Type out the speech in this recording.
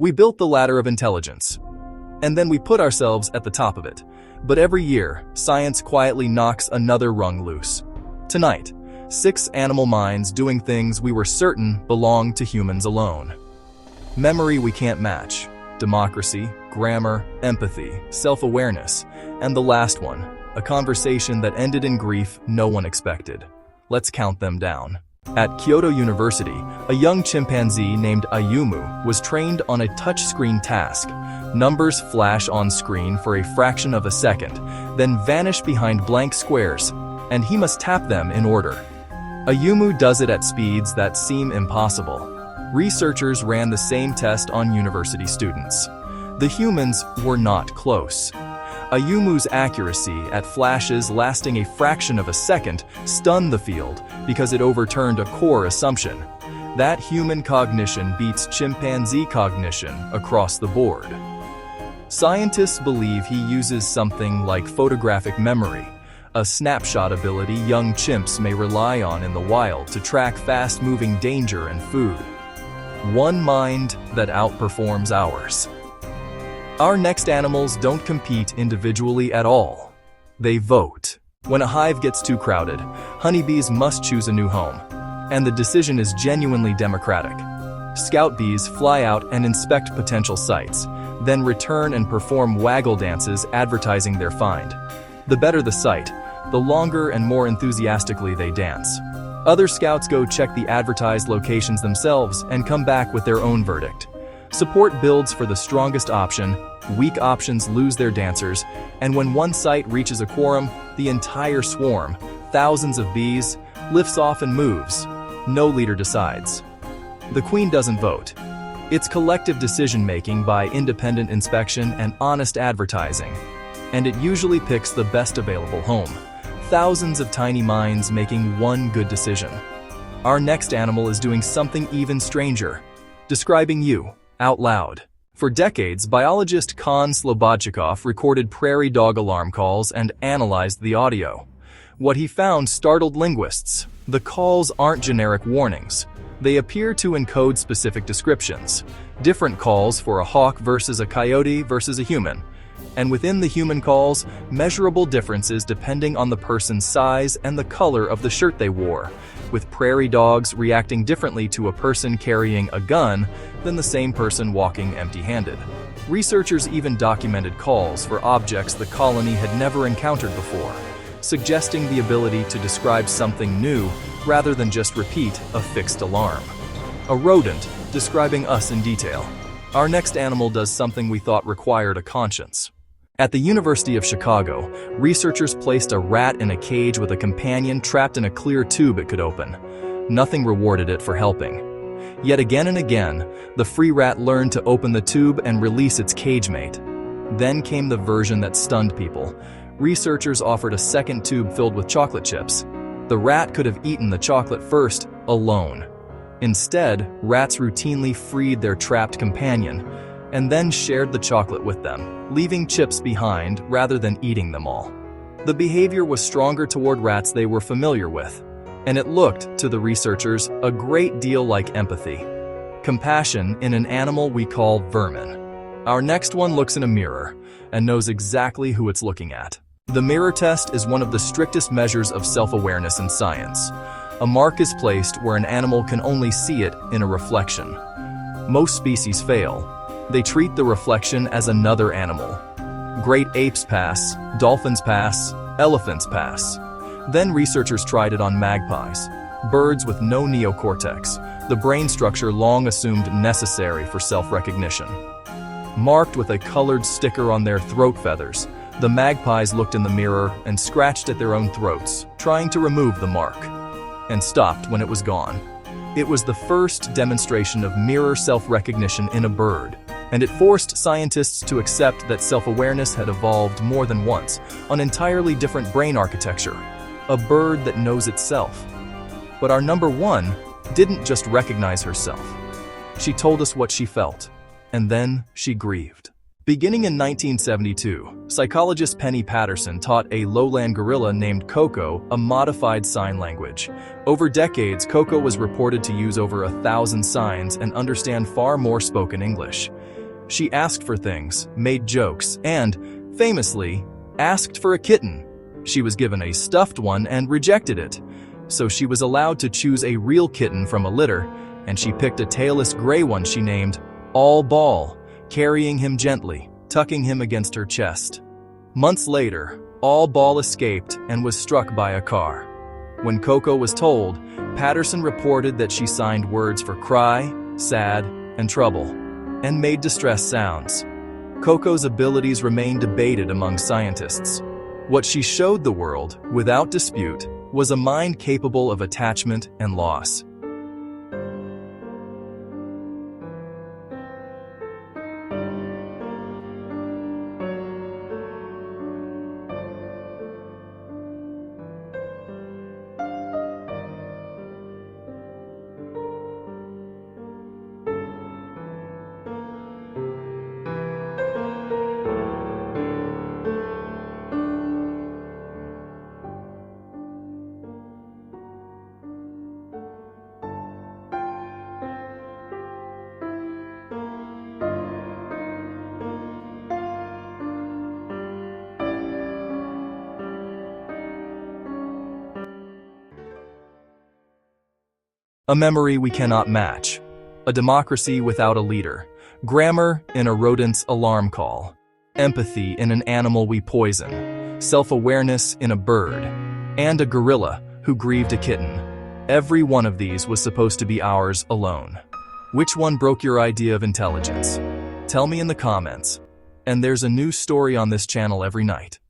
We built the ladder of intelligence, and then we put ourselves at the top of it. But every year, science quietly knocks another rung loose. Tonight, 6 animal minds doing things we were certain belonged to humans alone. Memory we can't match, democracy, grammar, empathy, self-awareness, and the last one, a conversation that ended in grief no one expected. Let's count them down. At Kyoto University, a young chimpanzee named Ayumu was trained on a touchscreen task. Numbers flash on screen for a fraction of a second, then vanish behind blank squares, and he must tap them in order. Ayumu does it at speeds that seem impossible. Researchers ran the same test on university students. The humans were not close. Ayumu's accuracy at flashes lasting a fraction of a second stunned the field because it overturned a core assumption. That human cognition beats chimpanzee cognition across the board. Scientists believe he uses something like photographic memory, a snapshot ability young chimps may rely on in the wild to track fast-moving danger and food. One mind that outperforms ours. Our next animals don't compete individually at all. They vote. When a hive gets too crowded, honeybees must choose a new home, and the decision is genuinely democratic. Scout bees fly out and inspect potential sites, then return and perform waggle dances advertising their find. The better the site, the longer and more enthusiastically they dance. Other scouts go check the advertised locations themselves and come back with their own verdict. Support builds for the strongest option, weak options lose their dancers, and when one site reaches a quorum, the entire swarm, thousands of bees, lifts off and moves. No leader decides. The queen doesn't vote. It's collective decision-making by independent inspection and honest advertising, and it usually picks the best available home. Thousands of tiny minds making one good decision. Our next animal is doing something even stranger, describing you out loud. For decades, biologist Kon Slobodchikov recorded prairie dog alarm calls and analyzed the audio. What he found startled linguists. The calls aren't generic warnings. They appear to encode specific descriptions. Different calls for a hawk versus a coyote versus a human. And within the human calls, measurable differences depending on the person's size and the color of the shirt they wore, with prairie dogs reacting differently to a person carrying a gun than the same person walking empty-handed. Researchers even documented calls for objects the colony had never encountered before, suggesting the ability to describe something new rather than just repeat a fixed alarm. A rodent describing us in detail. Our next animal does something we thought required a conscience. At the University of Chicago, researchers placed a rat in a cage with a companion trapped in a clear tube it could open. Nothing rewarded it for helping. Yet again and again, the free rat learned to open the tube and release its cage mate. Then came the version that stunned people. Researchers offered a second tube filled with chocolate chips. The rat could have eaten the chocolate first, alone. Instead, rats routinely freed their trapped companion and then shared the chocolate with them, leaving chips behind rather than eating them all. The behavior was stronger toward rats they were familiar with, and it looked, to the researchers, a great deal like empathy. Compassion in an animal we call vermin. Our next one looks in a mirror and knows exactly who it's looking at. The mirror test is one of the strictest measures of self-awareness in science. A mark is placed where an animal can only see it in a reflection. Most species fail. They treat the reflection as another animal. Great apes pass, dolphins pass, elephants pass. Then researchers tried it on magpies, birds with no neocortex, the brain structure long assumed necessary for self-recognition. Marked with a colored sticker on their throat feathers, the magpies looked in the mirror and scratched at their own throats, trying to remove the mark, and stopped when it was gone. It was the first demonstration of mirror self-recognition in a bird, and it forced scientists to accept that self-awareness had evolved more than once, on entirely different brain architecture, a bird that knows itself. But our number one didn't just recognize herself. She told us what she felt, and then she grieved. Beginning in 1972, psychologist Penny Patterson taught a lowland gorilla named Koko a modified sign language. Over decades, Koko was reported to use over 1,000 signs and understand far more spoken English. She asked for things, made jokes, and, famously, asked for a kitten. She was given a stuffed one and rejected it. So she was allowed to choose a real kitten from a litter, and she picked a tailless gray one she named All Ball, carrying him gently, tucking him against her chest. Months later, All Ball escaped and was struck by a car. When Koko was told, Patterson reported that she signed words for cry, sad, and trouble, and made distress sounds. Koko's abilities remain debated among scientists. What she showed the world, without dispute, was a mind capable of attachment and loss. A memory we cannot match. A democracy without a leader. Grammar in a rodent's alarm call. Empathy in an animal we poison. Self-awareness in a bird. And a gorilla who grieved a kitten. Every one of these was supposed to be ours alone. Which one broke your idea of intelligence? Tell me in the comments. And there's a new story on this channel every night.